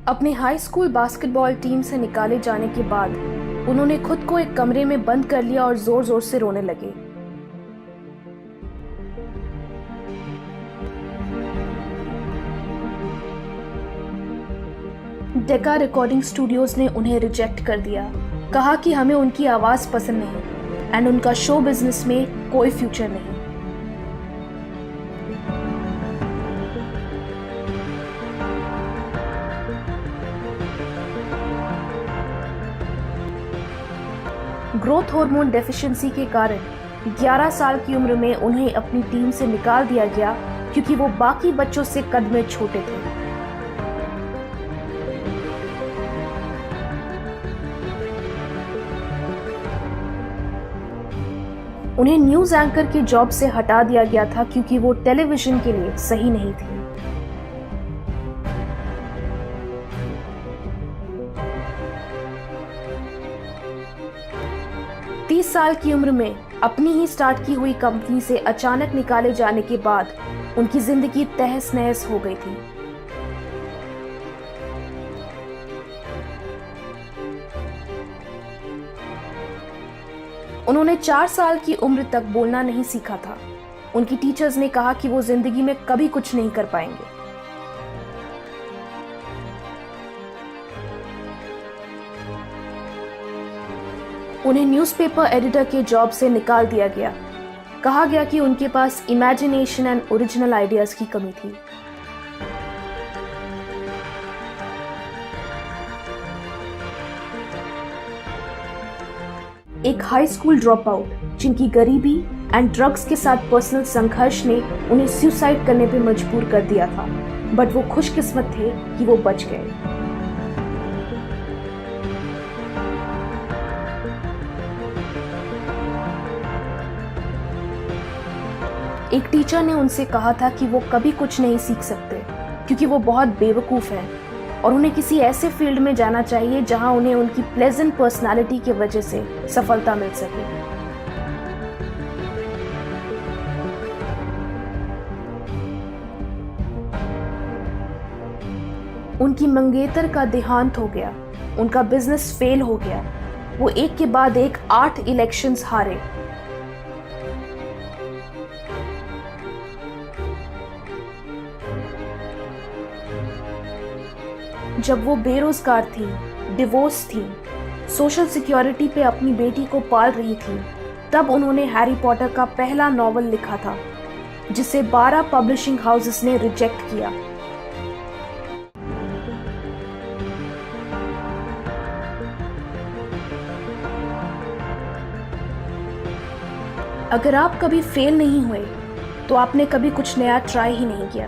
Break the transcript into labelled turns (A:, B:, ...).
A: अपने high school basketball team से निकाले जाने के बाद उन्होंने खुद को एक कमरे में बंद कर लिया और जोर जोर से रोने लगे। डेका रिकॉर्डिंग स्टूडियोज ने उन्हें रिजेक्ट कर दिया, कहा कि हमें उनकी आवाज पसंद नहीं एंड उनका शो बिजनेस में कोई फ्यूचर नहीं। ग्रोथ हार्मोन डेफिशिएंसी के कारण 11 साल की उम्र में उन्हें अपनी टीम से निकाल दिया गया क्योंकि वो बाकी बच्चों से कद में छोटे थे। उन्हें न्यूज एंकर की जॉब से हटा दिया गया था क्योंकि वो टेलीविजन के लिए सही नहीं थी। तीस साल की उम्र में अपनी ही स्टार्ट की हुई कंपनी से अचानक निकाले जाने के बाद उनकी जिंदगी तहस नहस हो गई थी। उन्होंने 4 साल की उम्र तक बोलना नहीं सीखा था। उनकी टीचर्स ने कहा कि वो जिंदगी में कभी कुछ नहीं कर पाएंगे। उन्हें न्यूज़पेपर एडिटर के जॉब से निकाल दिया गया। कहा गया कि उनके पास इमेजिनेशन एंड ओरिजिनल आइडियाज की कमी थी। एक हाई स्कूल ड्रॉप आउट जिनकी गरीबी एंड ड्रग्स के साथ पर्सनल संघर्ष ने उन्हें सुसाइड करने पर मजबूर कर दिया था, बट वो खुशकिस्मत थे कि वो बच गए। एक टीचर ने उनसे कहा था कि वो कभी कुछ नहीं सीख सकते क्योंकि वो बहुत बेवकूफ़ हैं और उन्हें किसी ऐसे फील्ड में जाना चाहिए जहां उन्हें उनकी प्लेजेंट पर्सनालिटी की वजह से सफलता मिल सके। उनकी मंगेतर का देहांत हो गया, उनका बिजनेस फेल हो गया, वो एक के बाद एक 8 इलेक्शंस हारे। जब वो बेरोजगार थी, डिवोर्स थी, सोशल सिक्योरिटी पे अपनी बेटी को पाल रही थी, तब उन्होंने हैरी पॉटर का पहला नॉवल लिखा था जिसे 12 पब्लिशिंग हाउसेस ने रिजेक्ट किया। अगर आप कभी फेल नहीं हुए तो आपने कभी कुछ नया ट्राई ही नहीं किया।